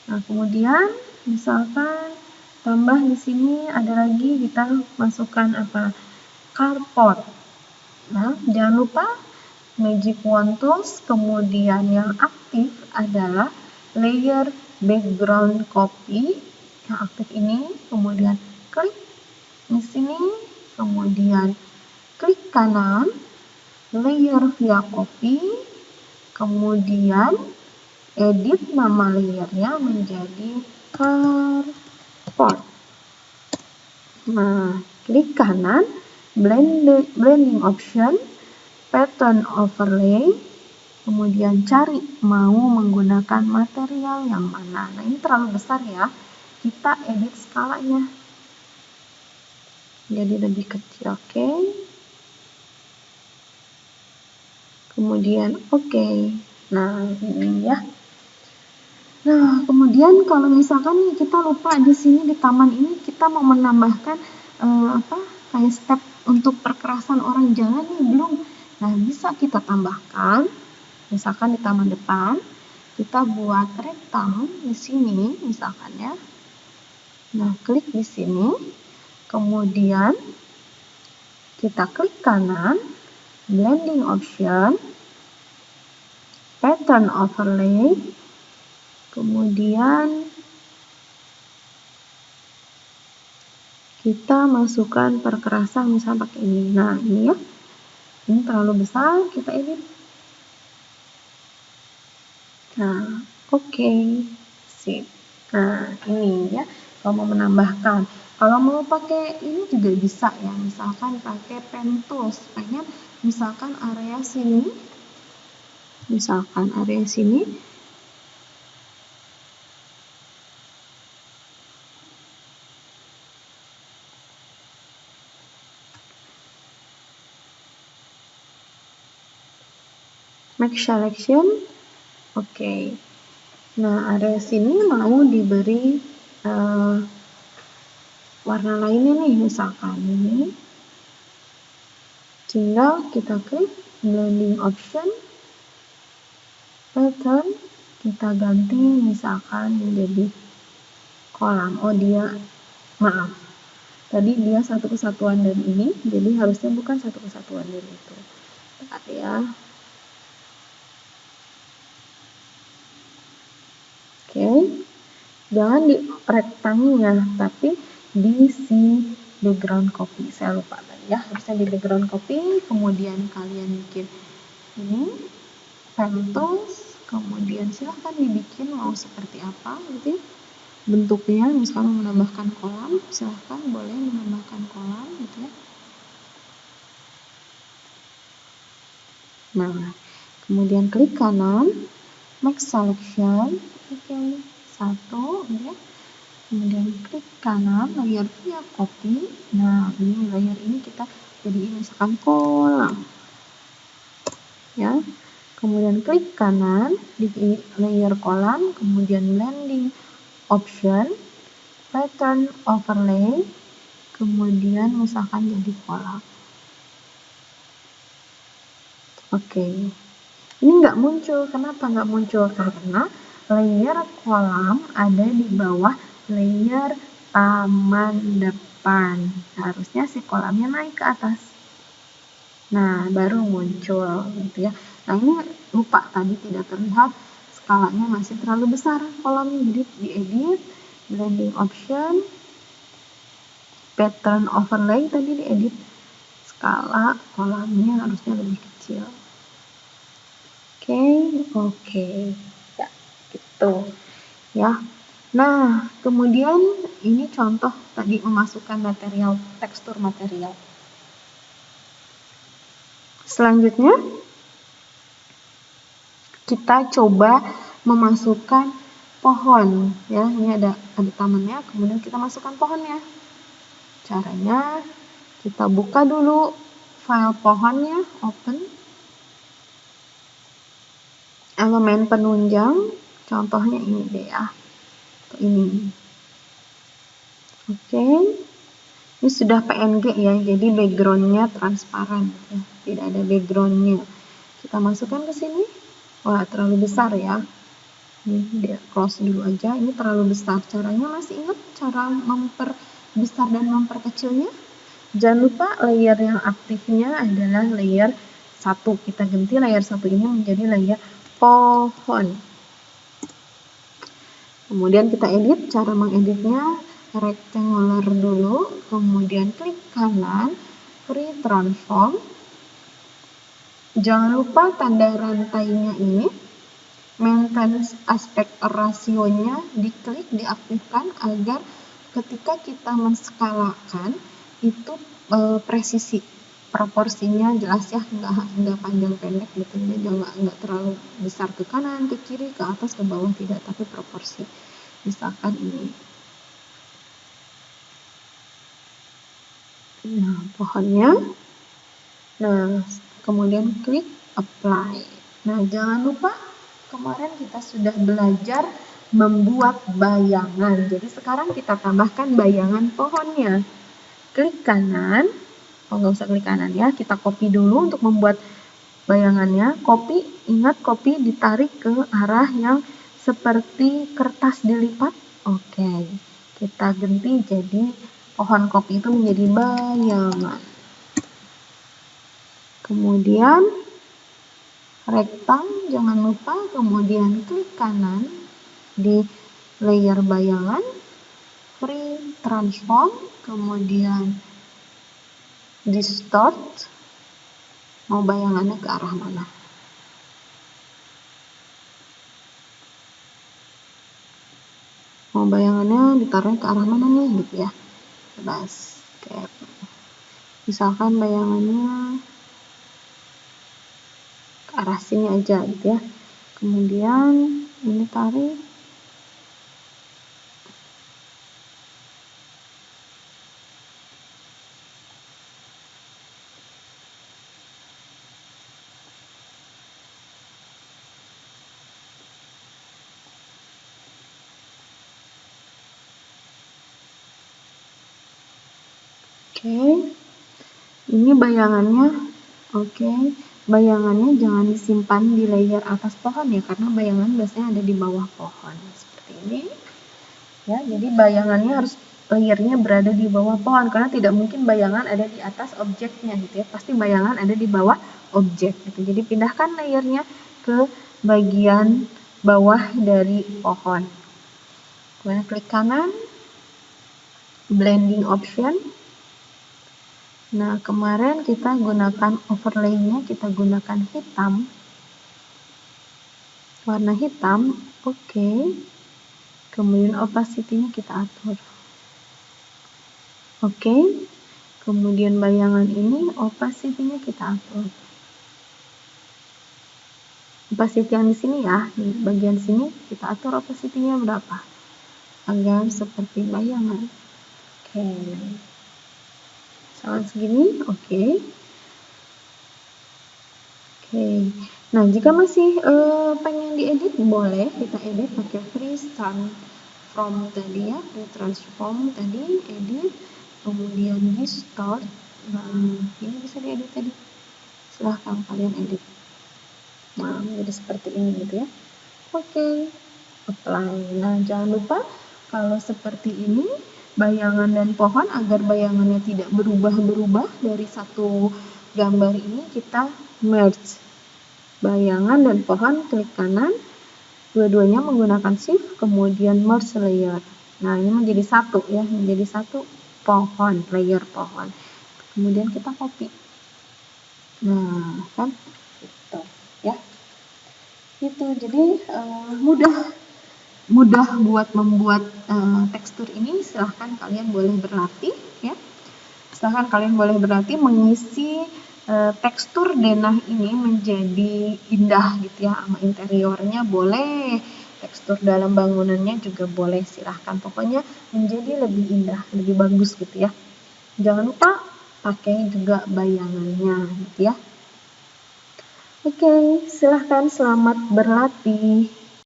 Nah, kemudian misalkan tambah di sini ada lagi kita masukkan apa? Cardboard. Nah, jangan lupa Magic Wand Tools, kemudian yang aktif adalah layer background copy. Yang aktif ini, kemudian klik di sini, kemudian klik kanan, layer via copy, kemudian edit nama layernya menjadi cardboard. Nah, klik kanan, blending option, pattern overlay, kemudian cari mau menggunakan material yang mana. Nah, ini terlalu besar ya, kita edit skalanya jadi lebih kecil. Oke. Kemudian oke. Nah, ini ya. Nah, kemudian kalau misalkan kita lupa di sini di taman ini kita mau menambahkan kayak step untuk perkerasan orang jalan nih, belum. Nah, bisa kita tambahkan. Misalkan di taman depan kita buat rectangle di sini misalkan ya. Nah, klik di sini. Kemudian kita klik kanan, blending option, pattern overlay, kemudian kita masukkan perkerasan misalnya pakai ini. Nah, ini ya. Ini terlalu besar, kita edit. Nah, oke. Sip. Nah, ini ya. Kalau mau menambahkan. Kalau mau pakai ini juga bisa ya. Misalkan pakai pen tools. Pengen misalkan area sini. Misalkan area sini. Make selection. Oke. Nah, area sini mau diberi warna lainnya nih, misalkan ini. Tinggal kita klik blending option, pattern, kita ganti misalkan menjadi kolam. Oh, maaf. Tadi dia satu kesatuan dari ini, jadi harusnya bukan satu kesatuan dari itu. Lihat ya. Oke. Jangan di rectangle-nya, tapi di si background copy. Saya lupa tadi ya, harusnya di background copy, kemudian kalian bikin ini pen tools, kemudian silahkan dibikin mau seperti apa gitu ya. Bentuknya, misalnya menambahkan kolam, silahkan boleh menambahkan kolam gitu ya. Nah, kemudian klik kanan, make selection, oke, satu ya. Kemudian klik kanan, layer via copy. Nah, ini layer ini kita jadiin misalkan kolam. Ya. Kemudian klik kanan di layer kolam, kemudian blending option, pattern overlay, kemudian misalkan jadi kolam. Oke. Ini nggak muncul. Kenapa nggak muncul? Karena layer kolam ada di bawah layer taman depan. Harusnya si kolamnya naik ke atas. Nah, baru muncul gitu ya. Nah, ini lupa tadi tidak terlihat skalanya masih terlalu besar kolamnya. Jadi diedit, blending option, pattern overlay tadi diedit. Skala kolamnya harusnya lebih kecil. Oke. Ya, gitu. Ya. Nah, kemudian ini contoh tadi memasukkan material, tekstur material. Selanjutnya, kita coba memasukkan pohon. Ya, ini ada tamannya, kemudian kita masukkan pohonnya. Caranya, kita buka dulu file pohonnya, open. Elemen penunjang, contohnya ini deh ya. Ini. Oke. Ini sudah PNG ya, jadi backgroundnya transparan ya. Tidak ada backgroundnya. Kita masukkan ke sini. Wah, terlalu besar ya. Ini dia close dulu aja, ini terlalu besar. Caranya masih ingat cara memperbesar dan memperkecilnya? Jangan lupa layer yang aktifnya adalah layer 1. Kita ganti layer 1 ini menjadi layer pohon. Kemudian kita edit. Cara mengeditnya rectangular dulu, kemudian klik kanan, free transform. Jangan lupa tanda rantainya ini, maintain aspect rasionya diklik, diaktifkan agar ketika kita menskalakan itu presisi proporsinya jelas ya, nggak panjang pendek gitu ya, nggak terlalu besar ke kanan, ke kiri, ke atas, ke bawah, tidak, tapi proporsi. Misalkan ini. Nah, pohonnya. Nah, kemudian klik apply. Nah, jangan lupa kemarin kita sudah belajar membuat bayangan. Jadi sekarang kita tambahkan bayangan pohonnya. Klik kanan. Oh, nggak usah klik kanan ya. Kita copy dulu untuk membuat bayangannya. Copy, ingat copy ditarik ke arah yang seperti kertas dilipat. Oke, kita ganti jadi pohon kopi itu menjadi bayangan. Kemudian rektang, jangan lupa, kemudian klik kanan di layer bayangan, free transform, kemudian distort. Mau bayangannya ke arah mana? Mau bayangannya ditaruh ke arah mana nih gitu ya? Bebas. Oke. Misalkan bayangannya ke arah sini aja gitu ya. Kemudian ini tarik. Oke, ini bayangannya. Oke, bayangannya jangan disimpan di layer atas pohon ya, karena bayangan biasanya ada di bawah pohon seperti ini ya. Jadi bayangannya harus layernya berada di bawah pohon, karena tidak mungkin bayangan ada di atas objeknya gitu ya, pasti bayangan ada di bawah objek gitu. Jadi pindahkan layernya ke bagian bawah dari pohon. Kemudian klik kanan, blending option. Nah, kemarin kita gunakan overlay-nya, kita gunakan hitam. Warna hitam, oke. Kemudian opacity-nya kita atur. Oke. Kemudian bayangan ini opacity-nya kita atur. Opacity yang di sini ya, di bagian sini kita atur opacity-nya berapa. Agar seperti bayangan. Oke. Misalkan segini, oke. Oke. Nah, jika masih pengen diedit, boleh kita edit pakai free transform tadi ya, free transform tadi, edit, kemudian distort. Nah, ini bisa diedit tadi. Silahkan kalian edit. Nah, jadi seperti ini gitu ya. Oke, apply. Nah, jangan lupa kalau seperti ini bayangan dan pohon, agar bayangannya tidak berubah-berubah dari satu gambar ini, kita merge bayangan dan pohon, klik kanan, dua-duanya menggunakan shift, kemudian merge layer. Nah, ini menjadi satu ya, menjadi satu pohon, layer pohon. Kemudian kita copy. Nah, kan gitu ya. Itu jadi mudah buat membuat tekstur ini. Silahkan kalian boleh berlatih ya. Silahkan kalian boleh berlatih mengisi tekstur denah ini menjadi indah gitu ya, sama interiornya boleh, tekstur dalam bangunannya juga boleh, silahkan, pokoknya menjadi lebih indah, lebih bagus gitu ya. Jangan lupa pakai juga bayangannya gitu ya. Oke, silahkan, selamat berlatih.